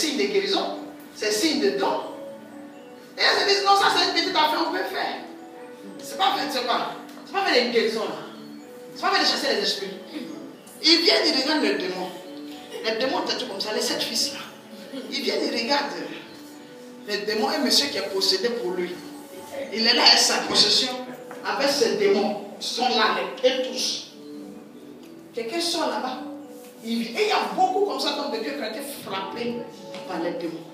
signe de guérison, c'est signe de don. Et elles se disent, non, ça c'est une petite affaire, on peut faire. C'est pas fait, c'est pas faire des guérisons là. C'est pas faire de chasser les esprits. Ils viennent, ils regardent le démon. Les démons têtus comme ça, les 7 fils là. Ils viennent, ils regardent le démon, un monsieur qui est possédé pour lui. Il est là avec sa possession, avec ses démons. Ils sont là, et tous. Quelqu'un sort là-bas. Et il y a beaucoup comme ça, comme de Dieu qui ont été frappés par les démons.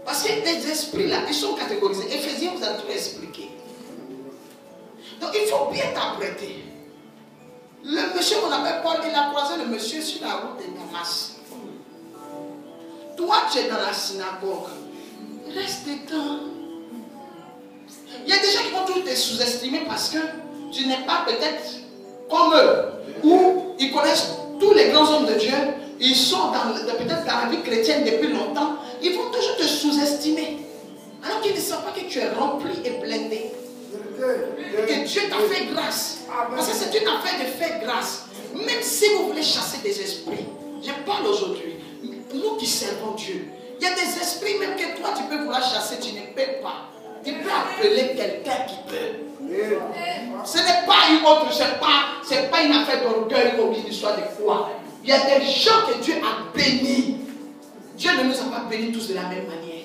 Parce que les esprits là, ils sont catégorisés. Éphésiens vous a tout expliqué. Donc il faut bien t'apprêter. Le monsieur qu'on appelle Paul, il a croisé le monsieur sur la route de Damas. Toi, tu es dans la synagogue. Reste dedans. Il y a des gens qui vont toujours te sous-estimer parce que tu n'es pas peut-être comme eux. Ou ils connaissent tous les grands hommes de Dieu. Ils sont peut-être dans la vie chrétienne depuis longtemps. Ils vont toujours te sous-estimer. Alors qu'ils ne savent pas que tu es rempli et blindé. Que Dieu t'a fait grâce. Parce que c'est une affaire de faire grâce. Même si vous voulez chasser des esprits. Je parle aujourd'hui. Nous qui servons Dieu. Il y a des esprits même que toi tu peux vouloir chasser. Tu ne peux pas. Tu peux appeler quelqu'un qui peut. Ce n'est pas une autre. C'est pas une affaire d'orgueil ou une histoire de foi. Il y a des gens que Dieu a bénis. Dieu ne nous a pas bénis tous de la même manière.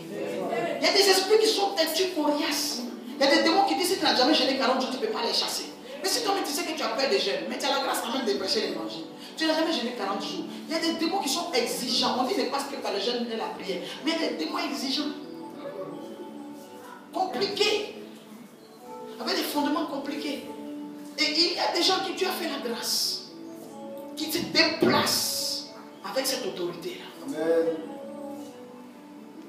Il y a des esprits qui sont têtus coriaces. Il y a des démons qui disent si tu n'as jamais jeûné 40 jours, tu ne peux pas les chasser. Mais si toi-même tu sais que tu as peur des jeûnes, mais tu as la grâce quand même de prêcher l'évangile. Tu n'as jamais jeûné 40 jours. Il y a des démons qui sont exigeants. On dit ne passe que par le jeûne et la prière. Mais il y a des démons exigeants. Compliqués. Avec des fondements compliqués. Et il y a des gens qui Dieu a fait la grâce. Qui te déplacent avec cette autorité-là.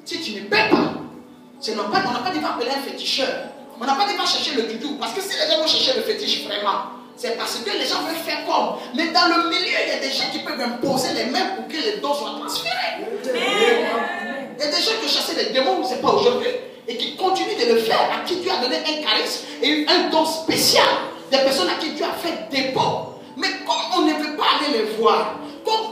Si tu ne paies pas, on n'a pas dit va appeler un féticheur. On n'a pas dit va chercher le doudou. Parce que si les gens vont chercher le fétiche vraiment, c'est parce que les gens veulent faire comme. Mais dans le milieu, il y a des gens qui peuvent imposer les mains pour que les dons soient transférés. Il y a des gens qui ont chassé les démons, ce n'est pas aujourd'hui, et qui continuent de le faire, à qui Dieu a donné un charisme et un don spécial. Des personnes à qui Dieu a fait dépôt. Mais comme on ne veut pas aller les voir,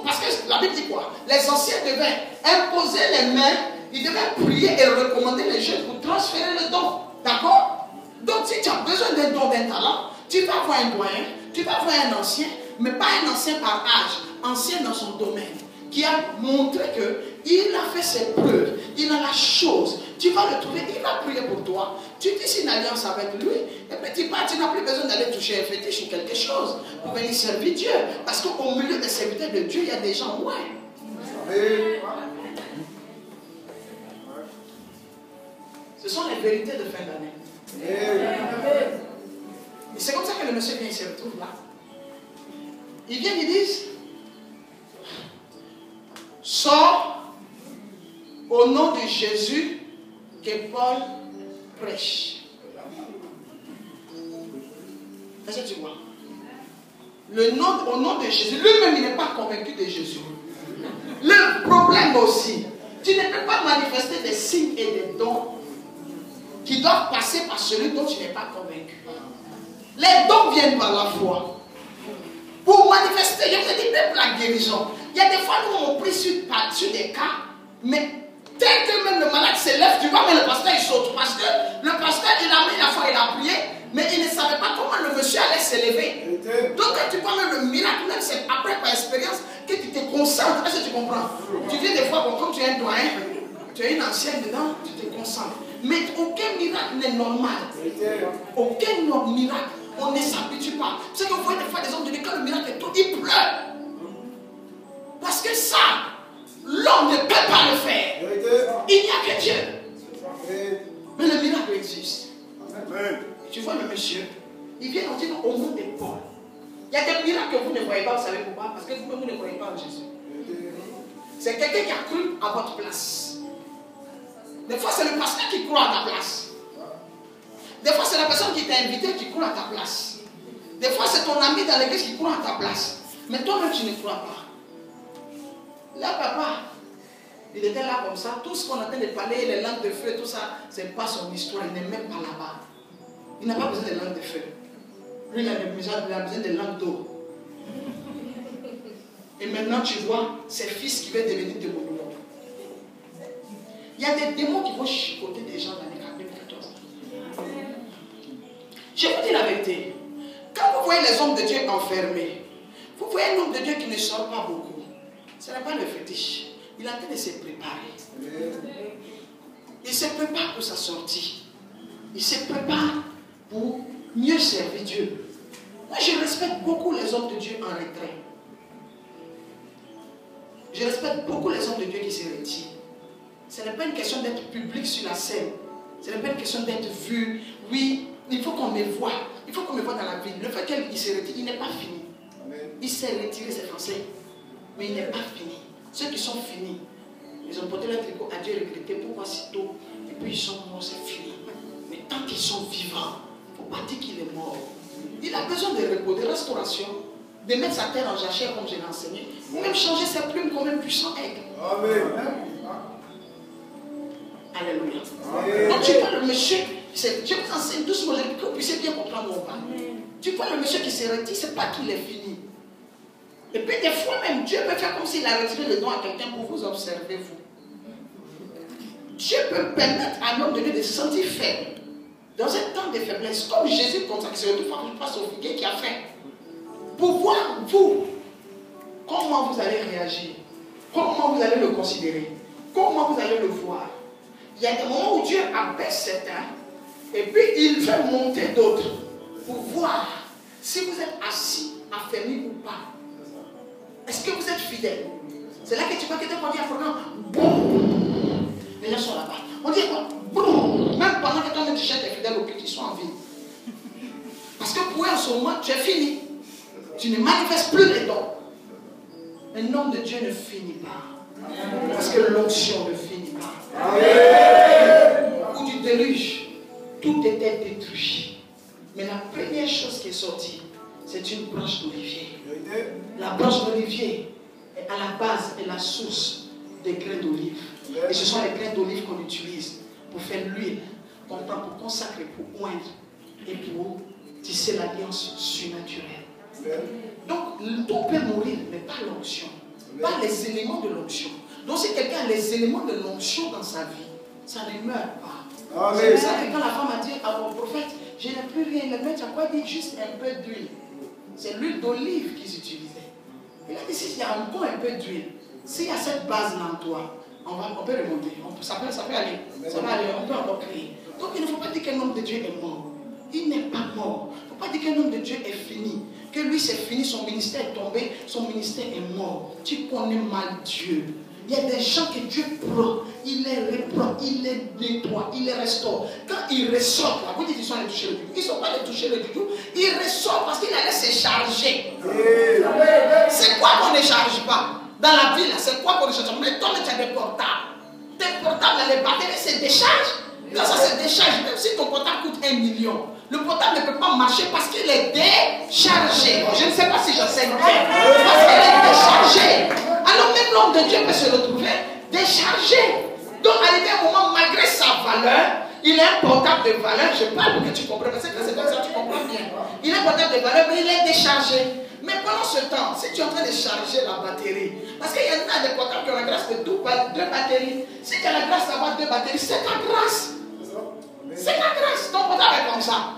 parce que la Bible dit quoi? Les anciens devaient imposer les mains, ils devaient prier et recommander les jeunes pour transférer le don. D'accord? Donc si tu as besoin d'un don, d'un talent, tu vas voir un doyen, tu vas voir un ancien, mais pas un ancien par âge, ancien dans son domaine, qui a montré qu'il a fait ses preuves, il a la chose. Tu vas le trouver, il va prier pour toi. Tu tisses une alliance avec lui, et puis tu pars, tu n'as plus besoin d'aller toucher un fétiche ou quelque chose pour venir servir Dieu. Parce qu'au milieu des serviteurs de Dieu, il y a des gens, ouais. Ce sont les vérités de fin d'année. Et c'est comme ça que le monsieur vient, il se retrouve là. Ils viennent, ils disent, sors au nom de Jésus que Paul prêche. Est-ce que tu vois? Au nom de Jésus, lui-même il n'est pas convaincu de Jésus. Le problème aussi, tu ne peux pas manifester des signes et des dons qui doivent passer par celui dont tu n'es pas convaincu. Les dons viennent par la foi. Pour manifester, je vous ai dit même la guérison. Il y a des fois où on prie sur des cas, mais tel que même le malade se lève, tu vois, mais le pasteur il saute. Parce que le pasteur il a mis la foi, il a prié, mais il ne savait pas comment le monsieur allait se lever. Donc quand tu vois même le miracle, même c'est après par expérience que tu te concentres. Est-ce que tu comprends? Tu viens des fois, comme tu es un doyen, tu es une ancienne dedans, tu te concentres. Mais aucun miracle n'est normal. Aucun miracle, on ne s'habitue pas. C'est que vous voyez des fois des hommes de Dieu, quand le miracle est tout, ils pleurent. Parce que ça, l'homme ne peut pas le faire. Il n'y a que Dieu. Mais le miracle existe. Tu vois le monsieur, il vient nous dire au nom de Paul. Il y a des miracles que vous ne voyez pas, vous savez pourquoi? Parce que vous ne croyez pas en Jésus. C'est quelqu'un qui a cru à votre place. Des fois, c'est le pasteur qui croit à ta place. Des fois, c'est la personne qui t'a invité qui croit à ta place. Des fois, c'est ton ami dans l'église qui croit à ta place. Mais toi-même, tu ne crois pas. Là, papa, il était là comme ça. Tout ce qu'on entend de parler, les langues de feu, tout ça, ce n'est pas son histoire. Il n'est même pas là-bas. Il n'a pas besoin de langues de feu. Lui, il a besoin de langues d'eau. Et maintenant, tu vois ses fils qui veulent devenir démoniaques. Il y a des démons qui vont chicoter des gens dans les 2014. Je vous dis la vérité. Quand vous voyez les hommes de Dieu enfermés, vous voyez un homme de Dieu qui ne sort pas beaucoup. Ce n'est pas le fétiche. Il est en train de se préparer. Il se prépare pour sa sortie. Il se prépare pour mieux servir Dieu. Moi, je respecte beaucoup les hommes de Dieu en retrait. Je respecte beaucoup les hommes de Dieu qui se retirent. Ce n'est pas une question d'être public sur la scène. Ce n'est pas une question d'être vu. Oui, il faut qu'on me voie. Il faut qu'on me voie dans la ville. Le fait qu'il se retire, il n'est pas fini. Il s'est retiré, c'est français. Mais il n'est pas fini. Ceux qui sont finis, ils ont porté leur tricot à Dieu regretté pour voir si tôt. Et puis ils sont morts, c'est fini. Mais tant qu'ils sont vivants, il ne faut pas dire qu'il est mort. Il a besoin de repos, de restauration, de mettre sa terre en jachère comme je l'ai enseigné, ou même changer ses plumes comme un puissant aigle. Amen. Alléluia. Amen. Donc tu vois le monsieur, je vous enseigne doucement pour que vous puissiez bien comprendre mon parle. Tu vois le monsieur qui se retire, ce n'est pas qu'il est fini. Et puis des fois même, Dieu peut faire comme s'il a retiré le don à quelqu'un pour vous observer, vous. Dieu peut permettre à un homme de Dieu de se sentir faible. Dans un temps de faiblesse, comme Jésus comme ça, qui se retrouve face au figuier qui a faim. Pour voir, vous, comment vous allez réagir, comment vous allez le considérer, comment vous allez le voir. Il y a des moments où Dieu abaisse certains, et puis il fait monter d'autres, pour voir si vous êtes assis, affermi ou pas. Est-ce que vous êtes fidèle? C'est là que tu vois que tu as dit à programme, boum, les gens sont là-bas. On dit quoi? Boum, même pendant que toi-même tu cherches tes fidèles au culte, ils sont en vie. Parce que pour eux, en ce moment, tu es fini. Tu ne manifestes plus les dons. Un homme de Dieu ne finit pas. Parce que l'onction ne finit pas. Au bout du déluge, tout était détruit. Mais la première chose qui est sortie, c'est une branche d'olivier. La branche d'olivier est à la base et la source des grains d'olive. Et ce sont les grains d'olive qu'on utilise pour faire l'huile, qu'on prend pour consacrer, pour oindre et pour tisser l'alliance surnaturelle. Donc, tout peut mourir, mais pas l'onction. Pas les éléments de l'onction. Donc, si quelqu'un a les éléments de l'onction dans sa vie, ça ne meurt pas. C'est pour ça que quand la femme a dit à mon prophète, je n'ai plus rien, le maître a quoi dit? Juste un peu d'huile. C'est l'huile d'olive qu'ils utilisaient. Il a dit, s'il y a encore un peu d'huile, s'il y a cette base-là en toi, on peut remonter. Ça peut aller. Ça va aller, on peut encore créer. Donc, il ne faut pas dire qu'un homme de Dieu est mort. Il n'est pas mort. Il ne faut pas dire qu'un homme de Dieu est fini. Que lui c'est fini, son ministère est tombé, son ministère est mort. Tu connais mal Dieu. Il y a des gens que Dieu prend, il les reprend, il les nettoie, il les restaure. Quand ils ressortent, là, vous dites qu'ils sont allés toucher le doudou. Ils ne sont pas allés toucher le doudou, ils ressortent parce qu'ils allaient se charger. C'est quoi qu'on ne charge pas? Dans la vie, c'est quoi qu'on ne charge pas? Mais toi, tu as des portables. Tes portables, les batteries se déchargent. Quand ça se décharge, même si ton portable coûte 1 million, le portable ne peut pas marcher parce qu'il est déchargé. Je ne sais pas si j'enseigne bien. Parce qu'il est déchargé. Alors même l'homme de Dieu peut se retrouver déchargé. Donc arrivé un moment, malgré sa valeur, il est un portable de valeur. Je parle pour que tu comprennes. Parce que c'est comme ça que tu comprends bien. Il est un portable de valeur, mais il est déchargé. Mais pendant ce temps, si tu es en train de charger la batterie, parce qu'il y en a des portables qui ont la grâce de 2 batteries. Si tu as la grâce d'avoir 2 batteries, c'est ta grâce. C'est ta grâce. Ton portable est comme ça.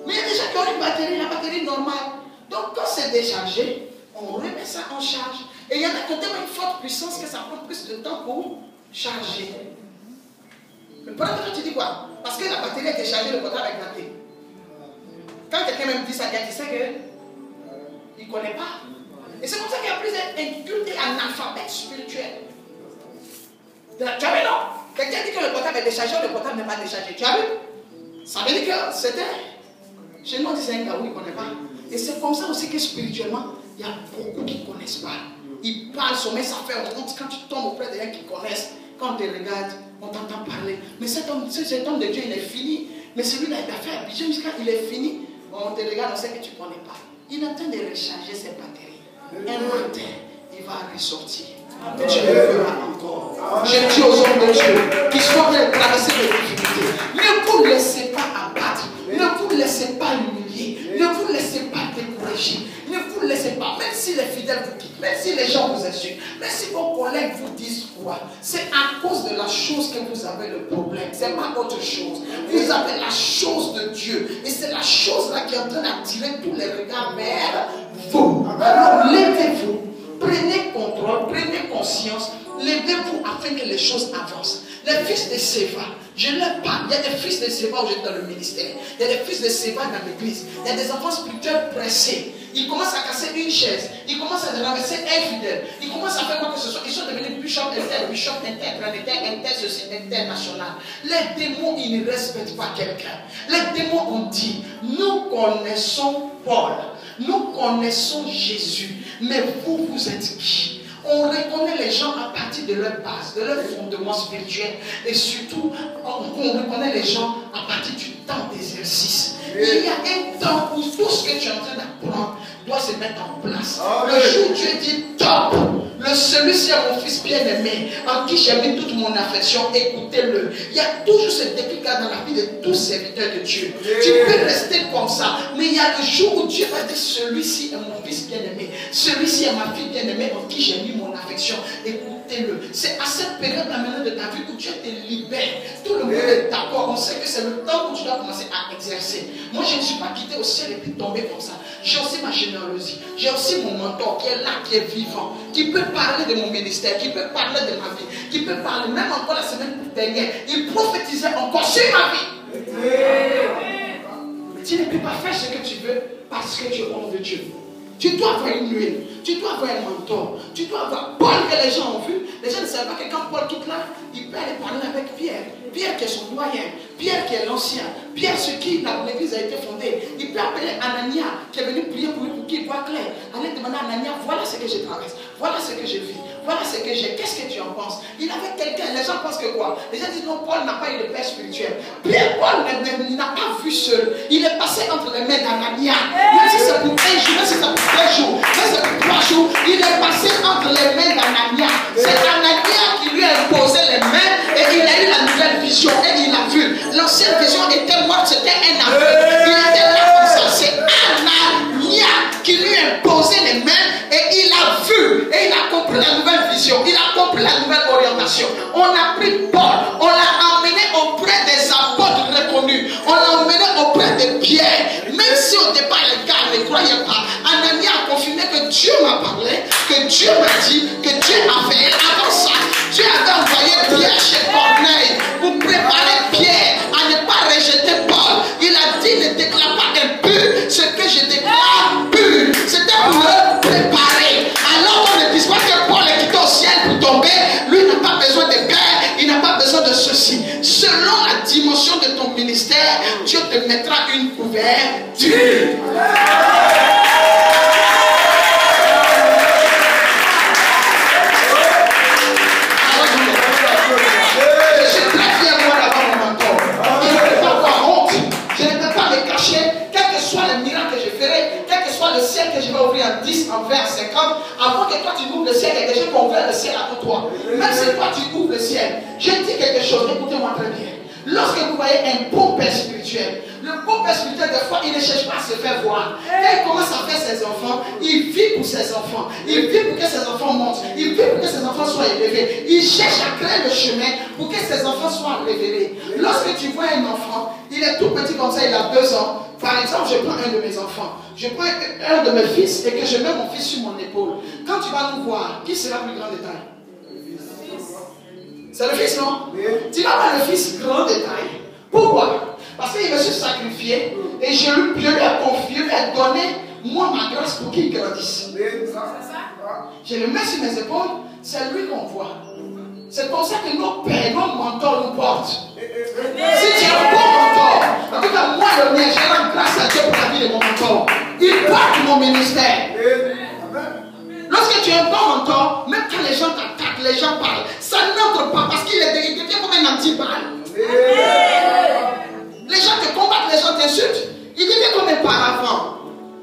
Mais il y a des gens qui ont une batterie, la batterie normale. Donc quand c'est déchargé, on remet ça en charge. Et il y en a qui ont tellement une forte puissance que ça prend plus de temps pour charger. Mais pendant que tu dis quoi? Parce que la batterie est déchargée, le portable est gâté. Quand quelqu'un même dit ça, il sait qu'il ne connaît pas. Et c'est comme ça qu'il y a plusieurs incultés analphabètes spirituels. Tu as vu, non? Quelqu'un dit que le portable est déchargé, le portable n'est pas déchargé. Tu as vu? Ça veut dire que c'était. Chez nous, on dit c'est un gars où il ne connaît pas. Et c'est comme ça aussi que spirituellement, il y a beaucoup qui ne connaissent pas. Ils parlent, sommet, ça fait honte. Quand tu tombes auprès de gens qui connaissent, quand on te regarde, on t'entend parler. Mais cet homme de Dieu, il est fini. Mais celui-là, il a fait un budget jusqu'à il est fini. On te regarde, on sait que tu ne connais pas. Il est en train de recharger ses batteries. Un matin, il va ressortir. Et tu le verras encore. Je dis aux hommes de Dieu qui sont en train de traverser des difficultés, ne vous laissez pas abattre, ne vous laissez pas humilier, ne vous laissez pas décourager, ne vous laissez sais pas, même si les fidèles vous quittent, même si les gens vous insultent, même si vos collègues vous disent quoi, c'est à cause de la chose que vous avez le problème. C'est pas autre chose. Vous avez la chose de Dieu. Et c'est la chose là qui est en train d'attirer tous les regards vers vous. Alors levez-vous, prenez contrôle, prenez conscience, levez-vous afin que les choses avancent. Les fils de Séva, je leur parle. Il y a des fils de Séva aujourd'hui dans le ministère. Il y a des fils de Séva dans l'église. Il y a des enfants spirituels pressés. Ils commencent à casser une chaise. Ils commencent à renverser un fidèle. Ils commencent à faire quoi que ce soit. Ils sont devenus bishop interplanétaire, ceci, international. Les démons, ils ne respectent pas quelqu'un. Les démons ont dit, nous connaissons Paul. Nous connaissons Jésus. Mais vous, vous êtes qui? On reconnaît les gens à partir de leur base, de leur fondement spirituel. Et surtout, on reconnaît les gens à partir du temps d'exercice. Il y a un temps où tout ce que tu es en train d'apprendre doit se mettre en place. Le jour où Dieu dit top, celui-ci est mon fils bien-aimé, en qui j'ai mis toute mon affection, écoutez-le. Il y a toujours ce déclic dans la vie de tous serviteurs de Dieu. Tu peux rester comme ça, mais il y a le jour où Dieu va dire celui-ci est mon fils bien-aimé, celui-ci est ma fille bien-aimée, en qui j'ai mis mon affection, écoutez-le. C'est à cette période-là maintenant de ta vie où Dieu te libère. Tout le monde est d'accord, on sait que c'est le temps où tu dois commencer à exercer. Moi, je ne suis pas quitté au ciel et puis tombé comme ça. J'ai aussi ma généalogie. J'ai aussi mon mentor qui est là, qui est vivant, qui peut parler de mon ministère, qui peut parler de ma vie, qui peut parler, même encore la semaine dernière, il prophétisait encore sur ma vie. Tu ne peux pas faire ce que tu veux parce que tu es homme de Dieu. Tu dois avoir une huile, tu dois avoir un mentor, tu dois avoir Paul que les gens ont vu. Les gens ne savent pas que quand Paul quitte là, il peut aller parler avec Pierre. Pierre qui est son doyen, Pierre qui est l'ancien, Pierre sur qui l'église a été fondée. Il peut appeler Anania qui est venu prier pour lui pour qu'il voit clair. Allez demander à Anania, voilà ce que je traverse, voilà ce que je vis, voilà ce que j'ai, qu'est-ce que tu en penses? Il avait quelqu'un, les gens pensent que quoi? Les gens disent non, Paul n'a pas eu de père spirituel. Pierre, Paul n'a pas vu seul. Il est passé entre les mains d'Anania. Même si c'est pour un jour, même si c'est pour 2 jours, même si c'est pour 3 jours, il est passé entre les mains d'Anania. C'est Anania qui lui a imposé les mains et il a eu la nouvelle vision et il a vu. L'ancienne vision était morte, c'était un aveugle. Il était là comme ça. C'est Anania qui lui a imposé les mains et il a vu et il a compris la nouvelle vision. Il a compris la nouvelle orientation. On a pris Paul, on l'a emmené auprès des apôtres reconnus. On l'a emmené auprès de Pierre. Même si au départ les gars ne croyaient pas, Anania a confirmé que Dieu m'a parlé, que Dieu m'a dit, que Dieu a fait. Avant ça, Dieu avait envoyé Pierre chez Corneille pour préparer Pierre à ne pas rejeter Paul. Il a dit ne déclare pas impur ce que je déclare pur. C'était pour le préparer. Alors on ne dise pas que Paul est quitté au ciel pour tomber. Lui n'a pas besoin de père, il n'a pas besoin de ceci. Selon la dimension de ton ministère, Dieu te mettra une couverture. Que je vais ouvrir en 10, en 20, 50, avant que toi tu ouvres le ciel, quelque chose qui ouvre le ciel avant toi. Même si toi tu ouvres le ciel, je dis quelque chose, écoutez-moi très bien. Lorsque vous voyez un bon père spirituel, le bon père spirituel, des fois, il ne cherche pas à se faire voir. Quand il commence à faire ses enfants, il vit pour ses enfants. Il vit pour que ses enfants montent. Il vit pour que ses enfants soient élevés. Il cherche à créer le chemin pour que ses enfants soient révélés. Lorsque tu vois un enfant, il est tout petit comme ça, il a 2 ans. Par exemple, je prends un de mes enfants, je prends un de mes fils et que je mets mon fils sur mon épaule. Quand tu vas nous voir, qui sera plus grand de taille? C'est le fils, non? Tu vas voir le fils grand de taille. Pourquoi? Parce qu'il veut se sacrifier et je lui ai confié, lui ai donné moi ma grâce pour qu'il grandisse. Je le mets sur mes épaules, c'est lui qu'on voit. C'est comme ça que nos pères, nos mentors nous portent. Si tu es un bon mentor, en tout cas moi le mien, je rends grâce à Dieu pour la vie de mon mentor. Il porte mon ministère. Lorsque tu es un bon mentor, même quand les gens t'attaquent, les gens parlent, ça n'entre pas parce qu'il devient comme un anti-balle. Les gens te combattent, les gens t'insultent. Il devient comme un paravent.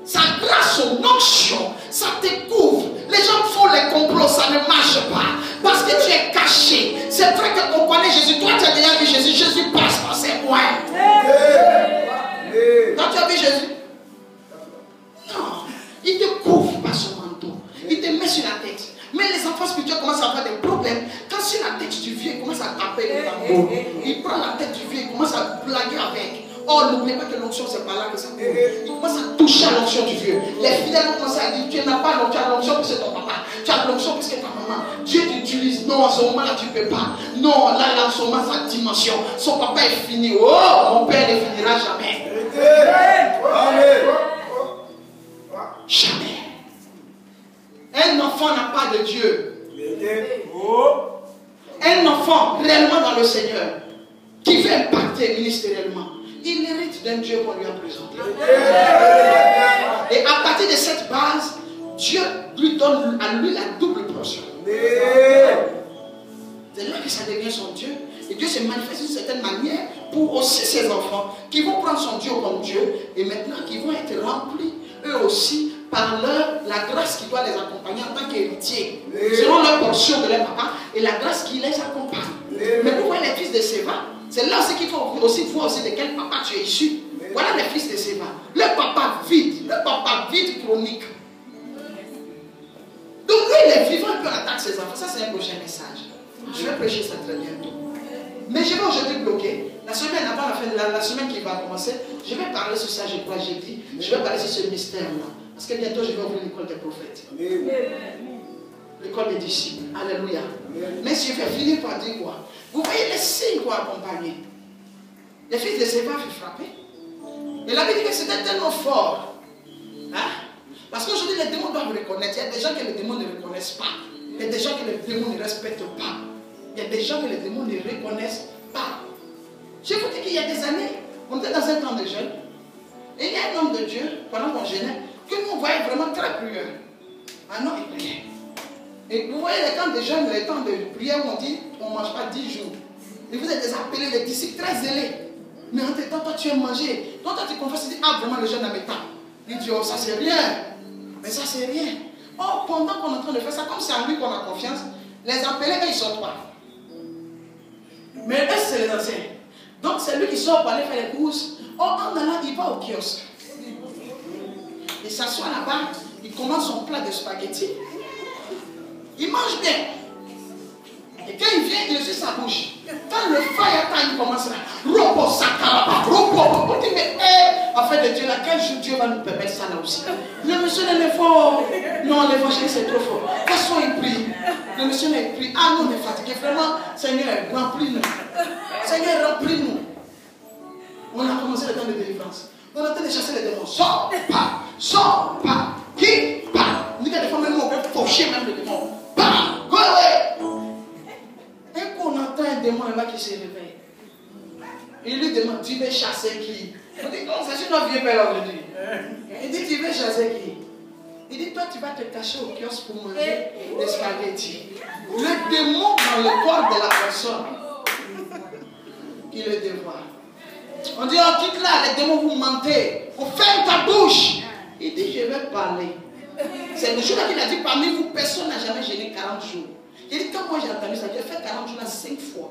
Sa grâce, son onction, ça te couvre. Les gens font les complots, ça ne marche pas. Parce que tu es caché. C'est vrai qu'on connaît Jésus. Toi, tu as déjà vu Jésus. Jésus passe par ses coins. Toi, tu as vu Jésus? Non. Il te couvre parce sur la tête. Mais les enfants spirituels commencent à avoir des problèmes. Quand sur la tête du vieux, il commence à taper le tambour. Il prend la tête du vieux, il commence à blaguer avec. Oh, n'oubliez pas que l'onction, c'est pas là que ça coule. Il commence à toucher à l'onction du vieux. Les fidèles vont commencer à dire, tu n'as pas l'onction, tu as l'onction parce que ton papa. Tu as l'onction parce que ta maman. Dieu t'utilise. Non, à ce moment-là, tu ne peux pas. Non, là, en ce moment, sa dimension. Son papa est fini. Oh, mon père ne finira jamais. Jamais. Un enfant n'a pas de Dieu. Un enfant réellement dans le Seigneur qui veut impacter ministériellement, il hérite d'un Dieu qu'on lui a présenté. Et à partir de cette base, Dieu lui donne à lui la double portion. C'est là que ça devient son Dieu. Et Dieu se manifeste d'une certaine manière pour aussi ses enfants qui vont prendre son Dieu comme Dieu et maintenant qui vont être remplis eux aussi par la grâce qui doit les accompagner en tant qu'héritiers, selon leur portion de leur papa et la grâce qui les accompagne. Mais vous voyez les fils de Séva, c'est là aussi qu'il faut aussi voir aussi de quel papa tu es issu. Voilà les fils de Séva. Le papa vide chronique. Donc lui il est vivant, il peut attaquer ses enfants. Ça c'est un prochain message. Je vais prêcher ça très bientôt. Mais je vais aujourd'hui bloquer. La semaine avant la semaine qui va commencer, je vais parler sur ça, je crois, j'ai dit. Je vais parler sur ce mystère-là. Parce que bientôt, je vais ouvrir l'école des prophètes. L'école des disciples. Alléluia. Mais je vais finir par dire quoi? Vous voyez les signes qu'on accompagner. Les fils de Séva furent frappés. Et la Bible dit que c'était tellement fort. Hein? Parce qu'aujourd'hui, les démons doivent reconnaître. Il y a des gens que les démons ne reconnaissent pas. Il y a des gens que les démons ne respectent pas. Il y a des gens que les démons ne reconnaissent pas. Je vous dis qu'il y a des années, on était dans un temps de jeûne. Et il y a un homme de Dieu, pendant qu'on jeûnait, que nous on voyait vraiment très prieur. Ah non, il priait. Et vous voyez les temps de jeûne, les temps de prière où on dit on ne mange pas 10 jours. Et vous êtes appelés les disciples très zélés. Mais en temps, toi tu aimes manger. Toi tu confesses, tu dis ah vraiment le jeûne à mes temps. Il dit oh ça c'est rien. Mais ça c'est rien. Oh pendant qu'on est en train de faire ça, comme c'est en lui qu'on a confiance, les appelés, eux ils ne sortent pas. Mais eux c'est les anciens. Donc c'est lui qui sort pour aller faire les courses. Oh en allant, il va au kiosque. Il s'assoit là-bas, il commence son plat de spaghettis. Il mange bien. Et quand il vient, il ouvre sa bouche. Quand le fire time commence là, robo sakaraba, robo, on dit mais en fait de Dieu là, quel jour Dieu va nous permettre ça là aussi? Le monsieur n'est fort. Non, l'évangile c'est trop fort. De toute façon il prie. Le monsieur n'est prie. Ah non, on est fatigué. Vraiment, Seigneur, remplis-nous. Seigneur, remplis-nous. On a commencé le temps de délivrance. On a train de chasser les démons. Sors pas, quitte pas. Nous, des fois, même on peut faucher même le démon. Bam, go away. Et qu'on entend un démon là-bas qui se réveille. Il lui demande, tu veux chasser qui? On dit, non, c'est notre vieux père aujourd'hui. Il dit, tu veux chasser qui? Il dit, toi, tu vas te cacher au kiosque pour manger des spaghettis. Le démon dans le corps de la personne qui le dévoile. On dit, oh, quitte là, les démons, vous mentez. On ferme ta bouche. Il dit, je vais parler. C'est le jour-là qu'il a dit, parmi vous, personne n'a jamais gêné 40 jours. Il dit, quand moi j'ai entendu ça, j'ai fait 40 jours là 5 fois.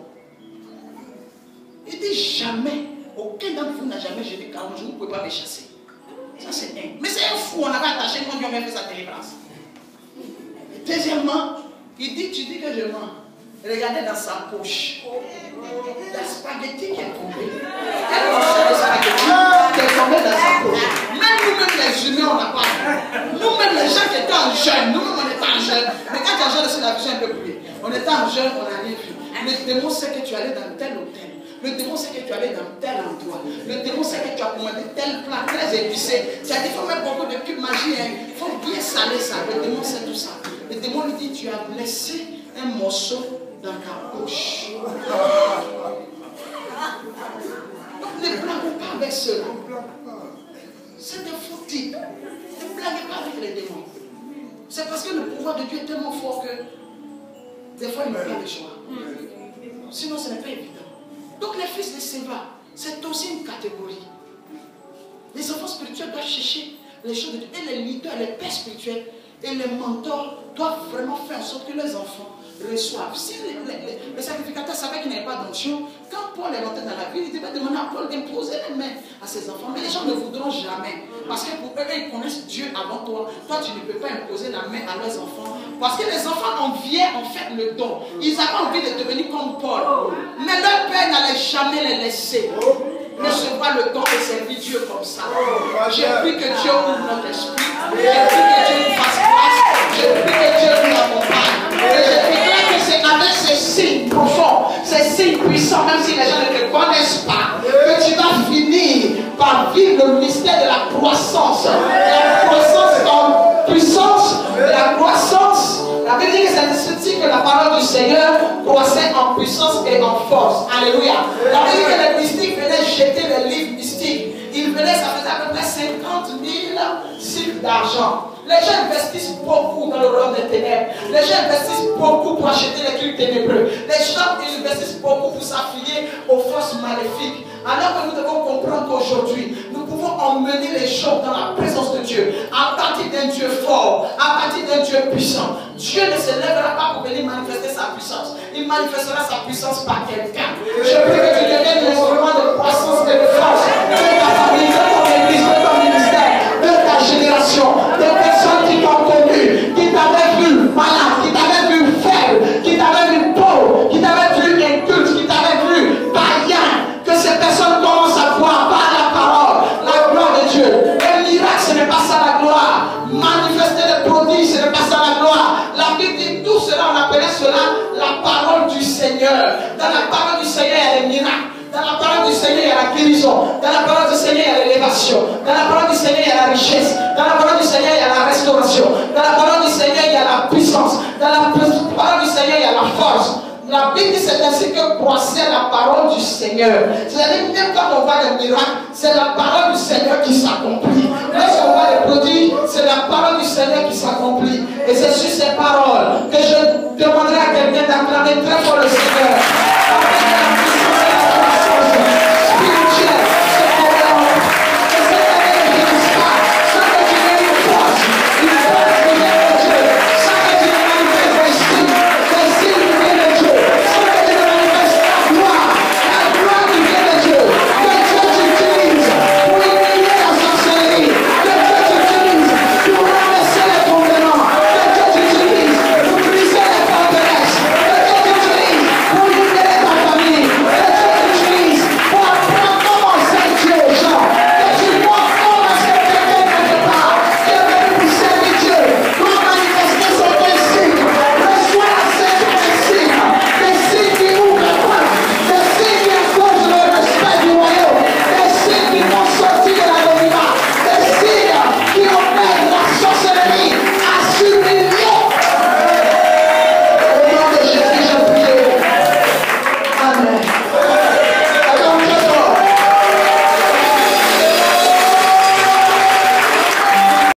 Il dit, jamais, aucun d'entre vous n'a jamais gêné 40 jours, vous ne pouvez pas me chasser. Ça c'est un. Mais c'est un fou, on avait attaché, quand Dieu a fait sa délivrance. Deuxièmement, il dit, tu dis que je mens. Regardez dans sa poche. La spaghetti qui est tombée. Elle morceau de spaghetti qui est tombée dans sa poche. Même nous-mêmes les humains, on n'a pas vu. Nous-mêmes les gens qui étaient en jeûne, nous-mêmes on était en jeûne. Mais quand tu as jeûne, c'est la vision un peu plus. On était en jeûne, on n'a rien vu. Le démon sait que tu allais dans tel hôtel. Le démon sait que tu allais dans tel endroit. Le démon sait que tu as commandé tel plat très épicé. C'est-à-dire qu'il faut mettre beaucoup de cubes magie. Il faut bien saler ça. Le démon sait tout ça. Le démon lui dit, tu as blessé un morceau dans ta bouche. Donc ne blaguez pas avec cela. C'est des faux types. Ne blaguez pas avec les démons. C'est parce que le pouvoir de Dieu est tellement fort que des fois il n'y a pas de choix. Sinon ce n'est pas évident. Donc les fils de Séva, c'est aussi une catégorie. Les enfants spirituels doivent chercher les choses de Dieu. Et les leaders, les pères spirituels et les mentors doivent vraiment faire en sorte que les enfants reçoivent. Si les sacrificateurs savaient qu'il n'y avait pas d'onction, quand Paul est rentré dans la ville, il devait demander à Paul d'imposer les mains à ses enfants. Mais les gens ne voudront jamais. Parce que pour eux, ils connaissent Dieu avant toi. Toi, tu ne peux pas imposer la main à leurs enfants. Parce que les enfants enviaient en fait le don. Ils avaient envie de devenir comme Paul. Mais leur père n'allait jamais les laisser recevoir le don et servir Dieu comme ça. J'ai pris que Dieu ouvre notre esprit. J'ai pris que Dieu nous fasse grâce. J'ai pris que Dieu nous accompagne. Et j'ai déclaré que c'est avec ces signes profonds, ces signes puissants, même si les gens ne te connaissent pas, que tu vas finir par vivre le mystère de la croissance. La croissance en puissance, la croissance. La Bible dit que c'est ainsi que la parole du Seigneur croissait en puissance et en force. Alléluia. La Bible dit que les mystiques venaient jeter les livres mystiques. Ils venaient, ça faisait à peu près 50 000 cycles d'argent. Les gens investissent beaucoup dans le royaume des ténèbres. Les gens investissent beaucoup pour acheter les trucs ténébreux. Les gens investissent beaucoup pour s'affilier aux forces maléfiques. Alors que nous devons comprendre qu'aujourd'hui, nous pouvons emmener les gens dans la présence de Dieu, à partir d'un Dieu fort, à partir d'un Dieu puissant. Dieu ne se lèvera pas pour venir manifester sa puissance. Il manifestera sa puissance par quelqu'un. Je prie que tu deviennes un instrument de croissance et de force de ta famille, de ton église, de ton ministère, de ta génération, des personnes qui t'ont connu, qui t'avaient vu malade, qui t'avaient vu faible, qui t'avaient vu pauvre, qui t'avaient vu inculte, qui t'avaient vu païen. Que ces personnes commencent à voir par la parole la gloire de Dieu. Un miracle, ce n'est pas ça la gloire. Manifester les prodiges, ce n'est pas ça la gloire. La Bible dit tout cela, on appelait cela la parole du Seigneur. Dans la parole du Seigneur, il y a les miracles. Dans la parole du Seigneur, il y a la guérison. Dans la parole du Seigneur, il y a l'élévation. Dans la parole du Seigneur, il y a la richesse. Dans la parole du Seigneur, il y a la restauration. Dans la parole du Seigneur, il y a la puissance. Dans la parole du Seigneur, il y a la force. La Bible dit c'est ainsi que croissait la parole du Seigneur. C'est-à-dire même quand on voit les miracles, c'est la parole du Seigneur qui s'accomplit. Lorsqu'on voit les prodiges, c'est la parole du Seigneur qui s'accomplit. Et c'est sur ces paroles que je demanderai à quelqu'un d'acclamer très fort le Seigneur.